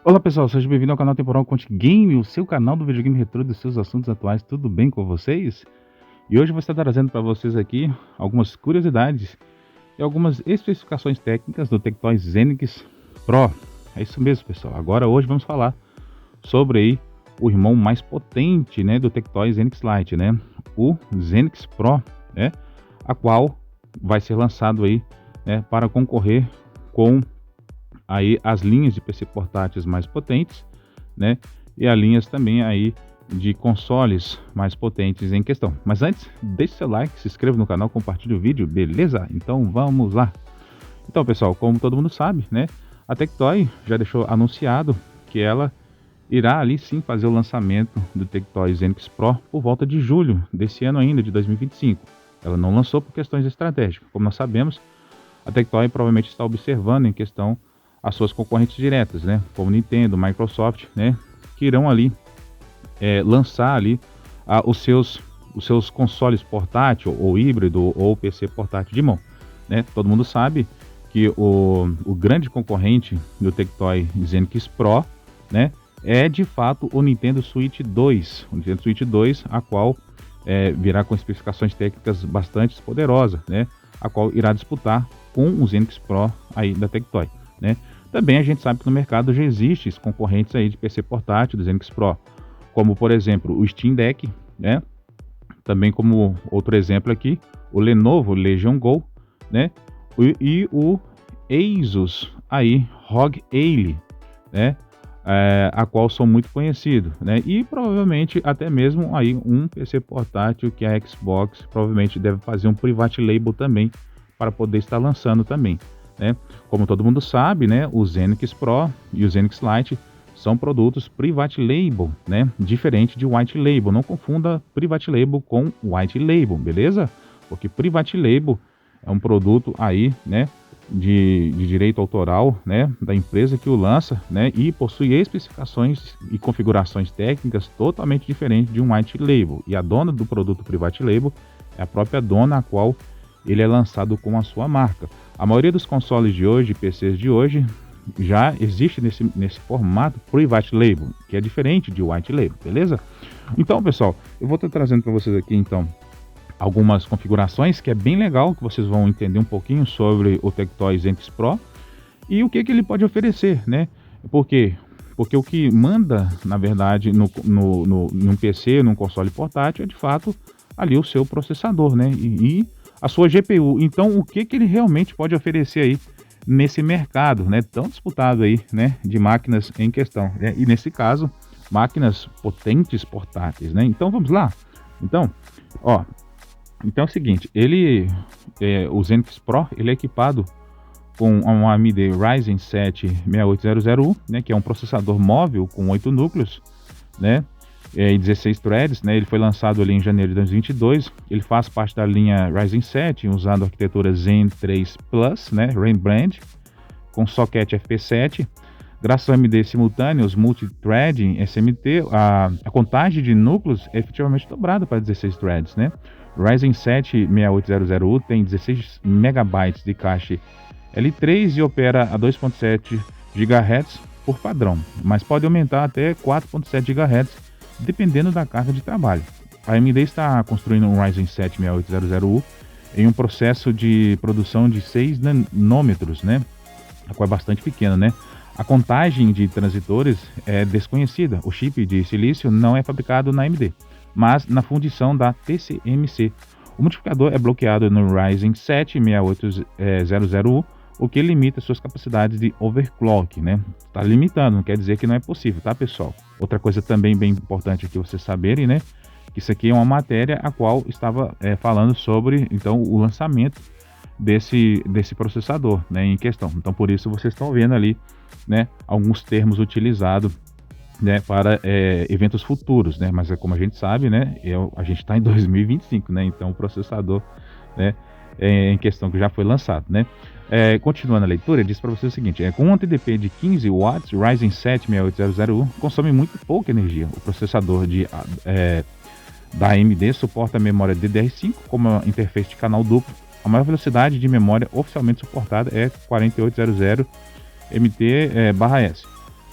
Olá pessoal, seja bem-vindo ao canal Temporal Conte Game, o seu canal do videogame retrô dos seus assuntos atuais. Tudo bem com vocês? E hoje eu vou estar trazendo para vocês aqui algumas curiosidades e algumas especificações técnicas do Tectoy Zenix Pro. É isso mesmo, pessoal. Agora hoje vamos falar sobre aí o irmão mais potente, né, do Tectoy Zenix Lite, né, o Zenix Pro, né, a qual vai ser lançado aí, né, para concorrer com aí as linhas de PC portáteis mais potentes, né? E as linhas também aí de consoles mais potentes em questão. Mas antes, deixe seu like, se inscreva no canal, compartilhe o vídeo, beleza? Então vamos lá. Então, pessoal, como todo mundo sabe, né? A Tectoy já deixou anunciado que ela irá ali sim fazer o lançamento do Tectoy Zenix Pro por volta de julho desse ano ainda, de 2025. Ela não lançou por questões estratégicas. Como nós sabemos, a Tectoy provavelmente está observando em questão as suas concorrentes diretas, né, como Nintendo, Microsoft, né, que irão ali lançar ali os seus consoles portátil ou híbrido ou PC portátil de mão, né. Todo mundo sabe que o grande concorrente do Tectoy Zenix Pro, né, é de fato o Nintendo Switch 2, a qual virá com especificações técnicas bastante poderosas, né, a qual irá disputar com o Zenix Pro aí da Tectoy, né. Também a gente sabe que no mercado já existem concorrentes aí de PC portátil do Zenix Pro, como por exemplo o Steam Deck, né? Também como outro exemplo aqui, o Lenovo Legion Go, né? E o Asus aí ROG Ally, né? A qual são muito conhecidos, né? E provavelmente até mesmo aí um PC portátil que a Xbox provavelmente deve fazer um private label também para poder estar lançando também, né? Como todo mundo sabe, né, o Zenix Pro e o Zenix Lite são produtos private label, né, diferente de white label. Não confunda private label com white label, beleza? Porque private label é um produto aí, né, de direito autoral, né, da empresa que o lança, né, e possui especificações e configurações técnicas totalmente diferentes de um white label. E a dona do produto private label é a própria dona a qual ele é lançado com a sua marca. A maioria dos consoles de hoje, PCs de hoje, já existe nesse formato private label, que é diferente de white label, beleza? Então, pessoal, eu vou estar trazendo para vocês aqui, então, algumas configurações que é bem legal, que vocês vão entender um pouquinho sobre o Tectoy Zenix Pro e o que ele pode oferecer, né? Por quê? Porque o que manda, na verdade, num PC, num console portátil, é de fato ali o seu processador, né? E a sua GPU. Então, o que ele realmente pode oferecer aí nesse mercado, né, tão disputado aí, né, de máquinas em questão, né? E nesse caso, máquinas potentes portáteis, né? Então, vamos lá. Então, ó, então é o seguinte, o Zenix Pro, ele é equipado com um AMD Ryzen 7 6800U, né, que é um processador móvel com 8 núcleos, né, e 16 threads, né? Ele foi lançado ali em janeiro de 2022. Ele faz parte da linha Ryzen 7, usando a arquitetura Zen 3 Plus, né, Rembrandt, com socket FP7. Graças ao AMD simultâneos multithreading SMT, a contagem de núcleos é efetivamente dobrada para 16 threads, né? Ryzen 7 6800U tem 16 MB de cache L3 e opera a 2.7 GHz por padrão, mas pode aumentar até 4.7 GHz dependendo da carga de trabalho. A AMD está construindo um Ryzen 7 6800U em um processo de produção de 6 nanômetros, né? A qual é bastante pequena, né? A contagem de transitores é desconhecida. O chip de silício não é fabricado na AMD, mas na fundição da TSMC. O multiplicador é bloqueado no Ryzen 7 6800U, o que limita suas capacidades de overclock, né? Está limitando, não quer dizer que não é possível, tá, pessoal? Outra coisa também bem importante aqui vocês saberem, né? Que isso aqui é uma matéria a qual estava falando sobre, então, o lançamento desse processador, né, em questão. Então, por isso vocês estão vendo ali, né, alguns termos utilizados, né, para eventos futuros, né? Mas como a gente sabe, né, a gente está em 2025, né? Então, o processador, né, em questão que já foi lançado, né? Continuando a leitura, ele diz para você o seguinte: com um TDP de 15 watts, o Ryzen 7 6800U consome muito pouca energia. O processador da AMD suporta a memória DDR5 como uma interface de canal duplo. A maior velocidade de memória oficialmente suportada é 4800 MT/s.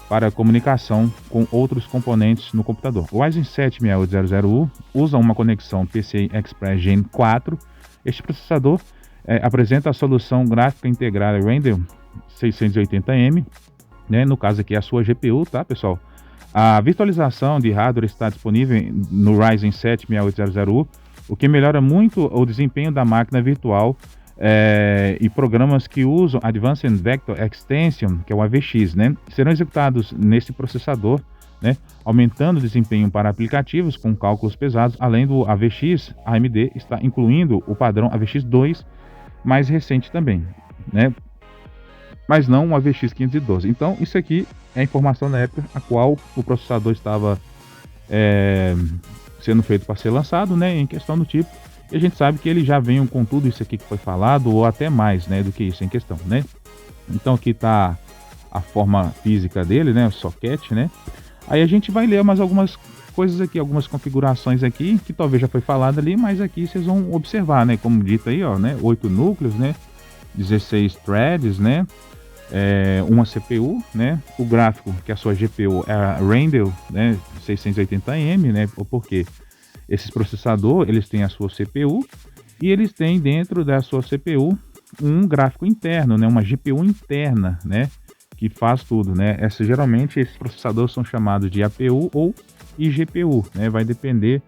para comunicação com outros componentes no computador. O Ryzen 7 6800U usa uma conexão PCI Express Gen 4. Este processador apresenta a solução gráfica integrada Render 680M, né? No caso aqui é a sua GPU, tá, pessoal? A virtualização de hardware está disponível no Ryzen 7 6800U, o que melhora muito o desempenho da máquina virtual e programas que usam Advanced Vector Extension, que é o AVX, né? Serão executados nesse processador, né? Aumentando o desempenho para aplicativos com cálculos pesados. Além do AVX, a AMD está incluindo o padrão AVX2 mais recente também, né? Mas não um AVX 512. Então, isso aqui é a informação na época a qual o processador estava sendo feito para ser lançado, né, em questão do tipo. E a gente sabe que ele já vem com tudo isso aqui que foi falado, ou até mais, né, do que isso em questão, né. Então aqui está a forma física dele, né, o socket, né. Aí a gente vai ler mais algumas coisas aqui, algumas configurações aqui, que talvez já foi falado ali, mas aqui vocês vão observar, né, como dito aí, ó, né, 8 núcleos, né, 16 threads, né, uma CPU, né, o gráfico, que é a sua GPU é a Render, né, 680M, né, porque esses processadores, eles têm a sua CPU e eles têm dentro da sua CPU um gráfico interno, né, uma GPU interna, né, que faz tudo, né. Geralmente esses processadores são chamados de APU ou iGPU, né, vai depender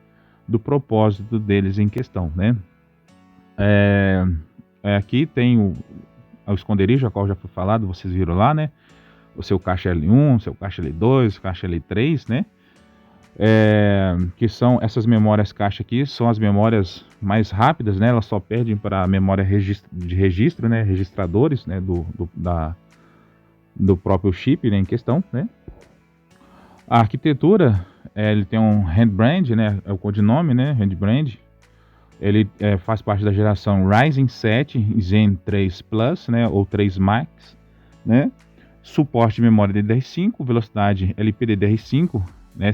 do propósito deles em questão, né. Aqui tem o esconderijo, a qual já foi falado, vocês viram lá, né? O seu caixa L1, seu caixa L2, caixa L3, né? Que são essas memórias caixa aqui, são as memórias mais rápidas, né? Elas só perdem para a memória de registro, né? Registradores, né? Do próprio chip, né? Em questão, né? A arquitetura, ele tem um Handbrand, né? É o codinome, né? Handbrand. Ele faz parte da geração Ryzen 7 Zen 3 Plus, né, ou 3 Max, né, suporte de memória DDR5, velocidade LPDDR5, né,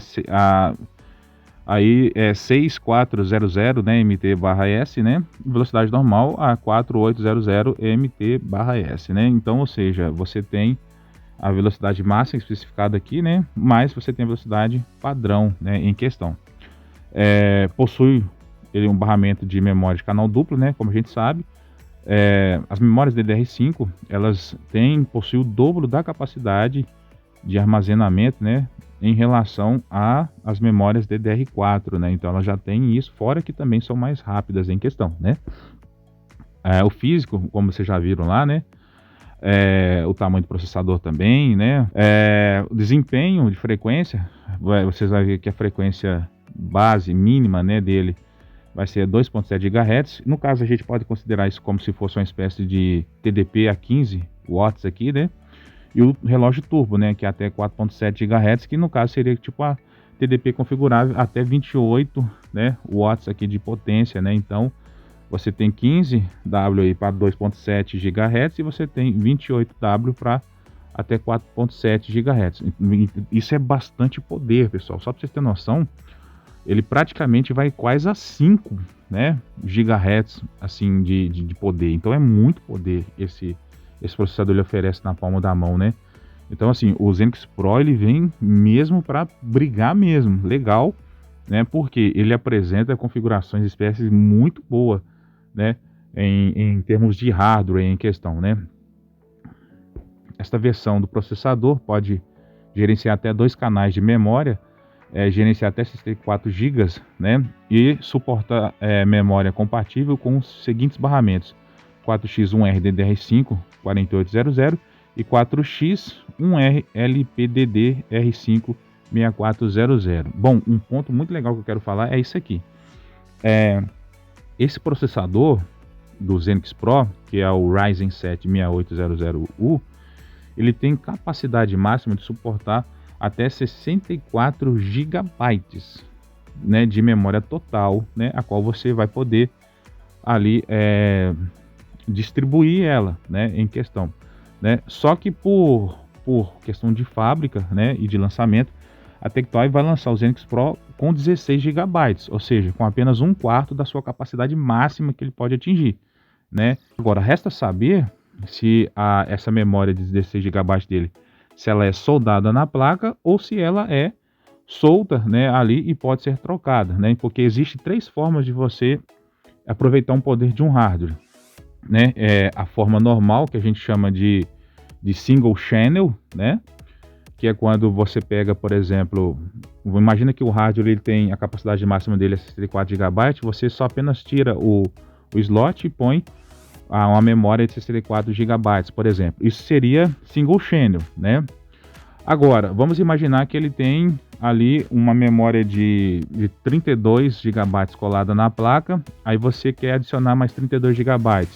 aí é 6400, né, MT/S, né, velocidade normal a 4800 MT/S, né, então, ou seja, você tem a velocidade máxima especificada aqui, né, mas você tem a velocidade padrão, né, em questão. Possui ele um barramento de memória de canal duplo, né? Como a gente sabe, as memórias DDR5 elas possuem o dobro da capacidade de armazenamento, né? Em relação às memórias DDR4, né? Então elas já têm isso, fora que também são mais rápidas em questão, né? O físico, como vocês já viram lá, né? O tamanho do processador também, né? O desempenho de frequência, vocês vão ver que a frequência base mínima, né, dele vai ser 2.7 GHz. No caso, a gente pode considerar isso como se fosse uma espécie de TDP a 15 watts aqui, né? E o relógio turbo, né, que é até 4.7 GHz, que no caso seria tipo a TDP configurável até 28, né, watts aqui de potência, né? Então, você tem 15W aí para 2.7 GHz e você tem 28W para até 4.7 GHz. Isso é bastante poder, pessoal. Só para vocês terem noção, ele praticamente vai quase a 5, né, GHz assim, de poder. Então é muito poder esse processador ele oferece na palma da mão, né? Então assim, o Zenix Pro ele vem mesmo para brigar mesmo, legal, né? Porque ele apresenta configurações espécies muito boa, né? Em termos de hardware em questão, né? Esta versão do processador pode gerenciar até 2 canais de memória, gerenciar até 64 GB, né? E suporta memória compatível com os seguintes barramentos: 4x1R DDR5 4800 e 4x1R LPDDR5 6400. Bom, um ponto muito legal que eu quero falar é isso aqui. Esse processador do Zenix Pro, que é o Ryzen 7 6800U, ele tem capacidade máxima de suportar até 64 GB, né, de memória total, né, a qual você vai poder ali distribuir ela, né, em questão, né? Só que por questão de fábrica, né, e de lançamento, a Tectoy vai lançar o Zenix Pro com 16 GB, ou seja, com apenas 1/4 da sua capacidade máxima que ele pode atingir, né? Agora resta saber se essa memória de 16 GB dele se ela é soldada na placa ou se ela é solta, né, ali e pode ser trocada, né? Porque existe três formas de você aproveitar um poder de um hardware, né? É a forma normal, que a gente chama de single channel, né? Que é quando você pega, por exemplo, imagina que o hardware ele tem a capacidade máxima dele é 64 GB, você só apenas tira o slot e põe uma memória de 64 GB, por exemplo. Isso seria single channel, né? Agora, vamos imaginar que ele tem ali uma memória de 32 GB colada na placa, aí você quer adicionar mais 32 GB.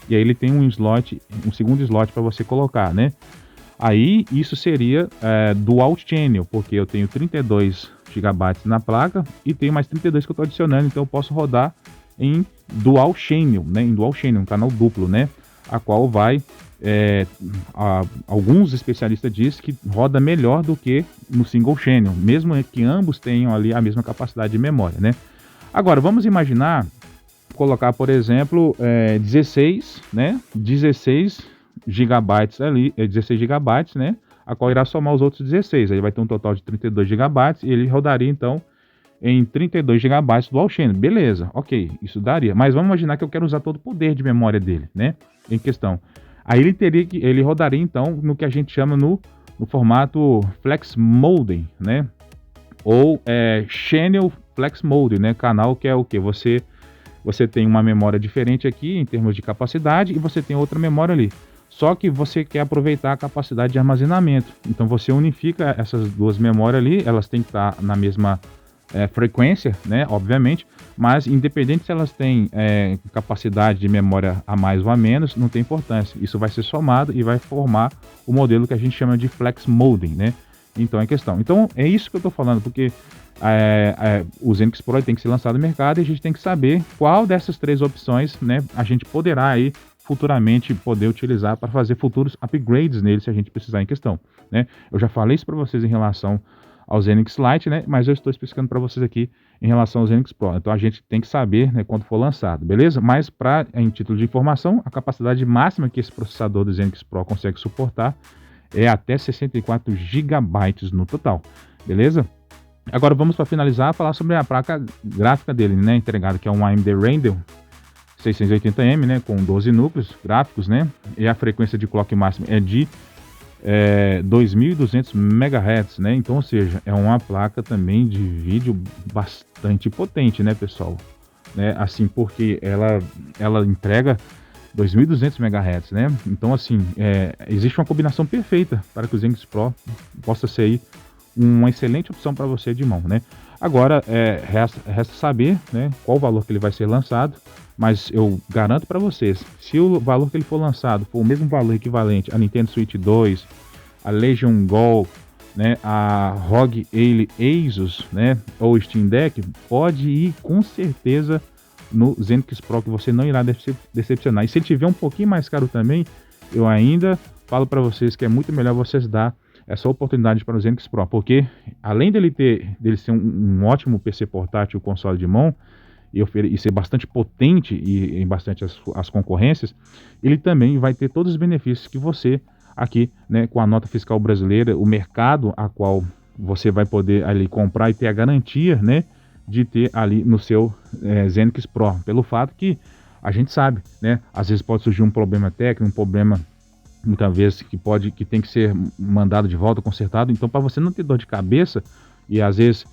E aí ele tem um slot, um segundo slot para você colocar, né? Aí isso seria dual channel, porque eu tenho 32 GB na placa e tenho mais 32 que eu estou adicionando, então eu posso rodar em dual channel, né? Em dual channel, um canal duplo, né? A qual vai alguns especialistas dizem que roda melhor do que no single channel, mesmo que ambos tenham ali a mesma capacidade de memória, né? Agora, vamos imaginar colocar, por exemplo, 16, né? 16 gigabytes ali, 16 gigabytes, né? A qual irá somar os outros 16, aí vai ter um total de 32 gigabytes e ele rodaria então em 32 gigabytes dual channel, beleza, ok, isso daria, mas vamos imaginar que eu quero usar todo o poder de memória dele, né? Em questão. Aí ele rodaria então no que a gente chama no formato Flex Mode, né? Ou Channel Flex Mode, né? Canal que é o que? Você tem uma memória diferente aqui em termos de capacidade e você tem outra memória ali. Só que você quer aproveitar a capacidade de armazenamento. Então você unifica essas duas memórias ali, elas têm que estar na mesma frequência, né? Obviamente, mas independente se elas têm capacidade de memória a mais ou a menos, não tem importância. Isso vai ser somado e vai formar o modelo que a gente chama de Flex Modem, né? Então é questão. Então é isso que eu estou falando, porque o Xenix Pro tem que ser lançado no mercado e a gente tem que saber qual dessas três opções, né, a gente poderá aí futuramente poder utilizar para fazer futuros upgrades nele se a gente precisar em questão, né? Eu já falei isso para vocês em relação ao Xenix Lite, né? Mas eu estou explicando para vocês aqui em relação ao Xenix Pro. Então a gente tem que saber, né, quando for lançado, beleza? Mas em título de informação, a capacidade máxima que esse processador do Xenix Pro consegue suportar é até 64 GB no total, beleza? Agora vamos para finalizar falar sobre a placa gráfica dele, né, entregada, que é um AMD Radeon 680M, né, com 12 núcleos gráficos, né? E a frequência de clock máxima é de 2.200 MHz, né? Então, ou seja, é uma placa também de vídeo bastante potente, né, pessoal? Né? Assim, porque ela entrega 2.200 MHz, né? Então, assim, existe uma combinação perfeita para que o Xenix Pro possa ser aí uma excelente opção para você de mão, né? Agora, resta saber, né, qual o valor que ele vai ser lançado, mas eu garanto para vocês, se o valor que ele for lançado for o mesmo valor equivalente a Nintendo Switch 2, a Legion Go, né, a ROG Ally Asus, né, ou Steam Deck, pode ir com certeza no Xenix Pro, que você não irá decepcionar. E se ele tiver um pouquinho mais caro também, eu ainda falo para vocês que é muito melhor vocês dar essa oportunidade para o Xenix Pro, porque além dele ser um ótimo PC portátil, console de mão, e ser bastante potente e em bastante as concorrências, ele também vai ter todos os benefícios que você aqui, né, com a nota fiscal brasileira, o mercado a qual você vai poder ali comprar e ter a garantia, né, de ter ali no seu Xenix Pro, pelo fato que a gente sabe, né, às vezes pode surgir um problema técnico, um problema muitas vezes que tem que ser mandado de volta, consertado. Então, para você não ter dor de cabeça e às vezes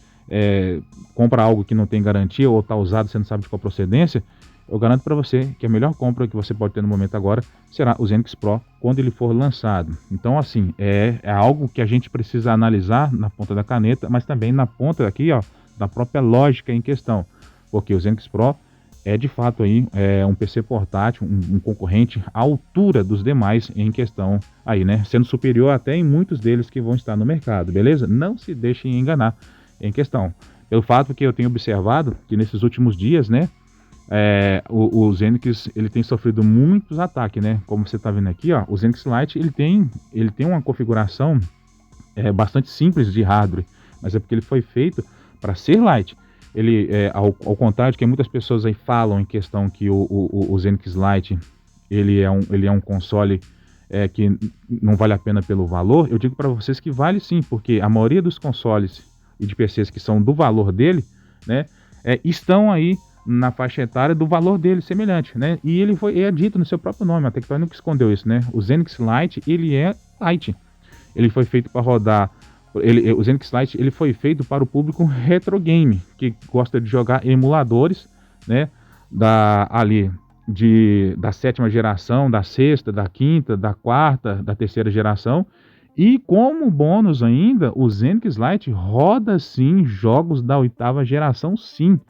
compra algo que não tem garantia ou está usado, você não sabe de qual procedência, eu garanto para você que a melhor compra que você pode ter no momento agora será o Xenix Pro quando ele for lançado. Então, assim, é algo que a gente precisa analisar na ponta da caneta, mas também na ponta aqui, ó, da própria lógica em questão, porque o Xenix Pro é de fato aí um PC portátil, um concorrente à altura dos demais em questão aí, né? Sendo superior até em muitos deles que vão estar no mercado, beleza? Não se deixem enganar em questão. Pelo fato que eu tenho observado que nesses últimos dias, né, o Xenix ele tem sofrido muitos ataques, né? Como você está vendo aqui, ó, o Xenix Lite ele tem uma configuração bastante simples de hardware, mas é porque ele foi feito para ser light. Ele, ao contrário de que muitas pessoas aí falam em questão que o Xenix Lite ele é um console que não vale a pena pelo valor, eu digo para vocês que vale sim, porque a maioria dos consoles e de PCs que são do valor dele, né, estão aí na faixa etária do valor dele semelhante, né? E ele é dito no seu próprio nome, a Tectoy nunca escondeu isso, né? O Zenix Lite, ele é Lite. Ele foi feito para rodar, o Zenix Lite, ele foi feito para o público retro game, que gosta de jogar emuladores, né? Da 7ª geração, da 6ª, da 5ª, da 4ª, da 3ª geração. E como bônus ainda, o Zenix Lite roda sim jogos da 8ª geração, sim.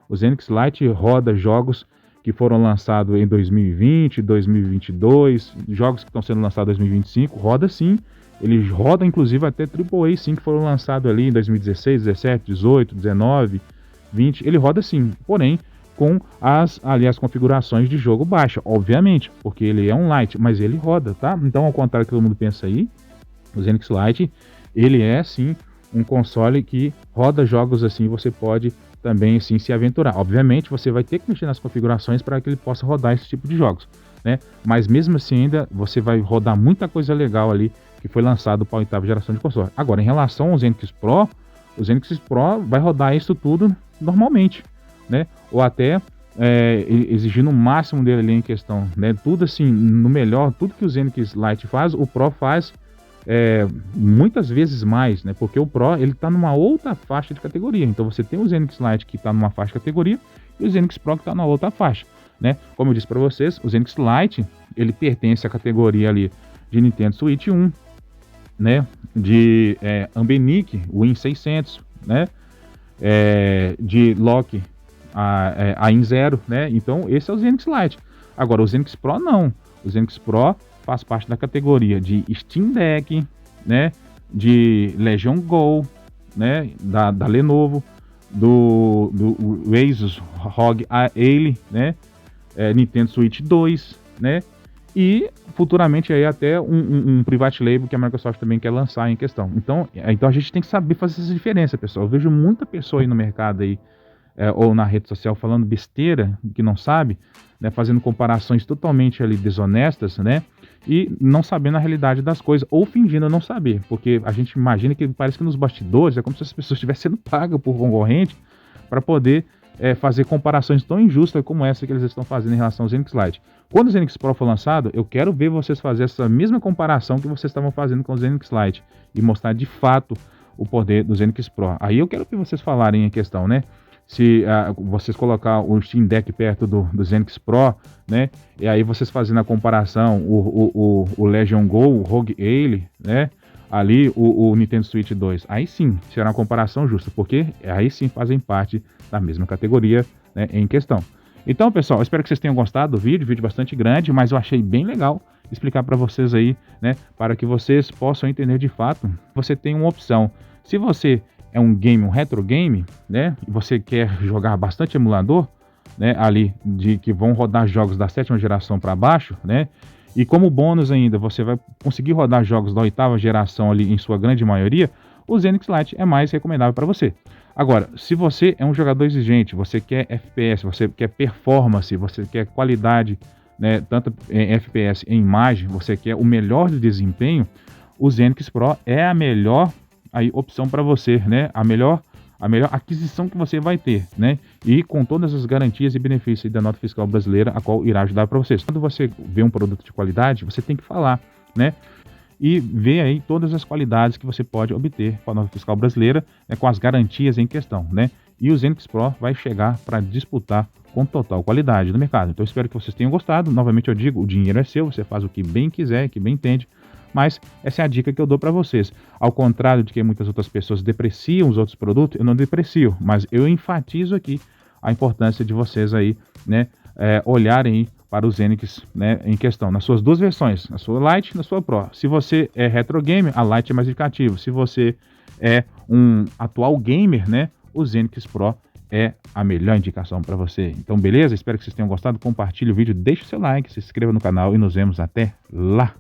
O Zenix Lite roda jogos que foram lançados em 2020, 2022, jogos que estão sendo lançados em 2025, roda sim. Ele roda inclusive até AAA sim, que foram lançados ali em 2016, 17, 18, 19, 20. Ele roda sim, porém com as configurações de jogo baixa, obviamente, porque ele é um Lite, mas ele roda, tá? Então, ao contrário do que todo mundo pensa aí, o Zenix Lite, ele é sim um console que roda jogos assim, você pode também sim se aventurar. Obviamente, você vai ter que mexer nas configurações para que ele possa rodar esse tipo de jogos, né? Mas mesmo assim ainda você vai rodar muita coisa legal ali que foi lançado para a 8ª geração de console. Agora, em relação ao Zenix Pro, o Zenix Pro vai rodar isso tudo normalmente, né? Ou até exigindo o máximo dele ali em questão, né? Tudo assim, no melhor, tudo que o Zenix Lite faz, o Pro faz muitas vezes mais, né? Porque o Pro, ele tá numa outra faixa de categoria. Então você tem o Zenix Lite que tá numa faixa de categoria e o Zenix Pro que tá na outra faixa, né? Como eu disse para vocês, o Zenix Lite, ele pertence à categoria ali de Nintendo Switch 1, né? De Ambenic, Win 600, né? De Loki a In Zero, né? Então esse é o Zenix Lite. Agora o Zenix Pro não. O Zenix Pro faz parte da categoria de Steam Deck, né? De Legion Go, né? Da Lenovo, do Asus ROG Ally, né? Nintendo Switch 2, né? E futuramente aí até um private label que a Microsoft também quer lançar em questão. Então a gente tem que saber fazer essa diferença, pessoal. Eu vejo muita pessoa aí no mercado aí, ou na rede social falando besteira que não sabe, né, fazendo comparações totalmente ali desonestas, né, e não sabendo a realidade das coisas, ou fingindo não saber, porque a gente imagina que parece que nos bastidores é como se as pessoas estivessem sendo pagas por concorrente para poder fazer comparações tão injustas como essa que eles estão fazendo em relação ao Zenix Lite. Quando o Zenix Pro for lançado, eu quero ver vocês fazer essa mesma comparação que vocês estavam fazendo com o Zenix Lite e mostrar de fato o poder do Zenix Pro. Aí eu quero que vocês falarem em questão, né? Se vocês colocar o Steam Deck perto do Zenix Pro, né? E aí vocês fazendo a comparação, o Legion Go, o ROG Ally, né? Ali o Nintendo Switch 2. Aí sim, será uma comparação justa, porque aí sim fazem parte da mesma categoria, né, em questão. Então, pessoal, eu espero que vocês tenham gostado do vídeo bastante grande, mas eu achei bem legal explicar para vocês aí, né? Para que vocês possam entender de fato. Você tem uma opção. Se você é um retro game, né? E você quer jogar bastante emulador, né? Ali que vão rodar jogos da 7ª geração para baixo, né? E como bônus ainda, você vai conseguir rodar jogos da 8ª geração ali em sua grande maioria, o Zenix Lite é mais recomendável para você. Agora, se você é um jogador exigente, você quer FPS, você quer performance, você quer qualidade, né, tanto em FPS em imagem, você quer o melhor de desempenho, o Zenix Pro é a melhor opção para você, né? A melhor aquisição que você vai ter, né? E com todas as garantias e benefícios da nota fiscal brasileira, a qual irá ajudar para vocês. Quando você vê um produto de qualidade, você tem que falar, né? E ver aí todas as qualidades que você pode obter com a nota fiscal brasileira, né, com as garantias em questão, né? E o Zenix Pro vai chegar para disputar com total qualidade no mercado. Então, espero que vocês tenham gostado. Novamente eu digo, o dinheiro é seu, você faz o que bem quiser, que bem entende. Mas essa é a dica que eu dou para vocês. Ao contrário de que muitas outras pessoas depreciam os outros produtos, eu não deprecio, mas eu enfatizo aqui a importância de vocês aí, né, olharem para o Zenix, né, em questão, nas suas duas versões, na sua Lite e na sua Pro. Se você é retro game, a Lite é mais indicativo. Se você é um atual gamer, né, o Zenix Pro é a melhor indicação para você. Então, beleza? Espero que vocês tenham gostado. Compartilhe o vídeo, deixe o seu like, se inscreva no canal e nos vemos até lá.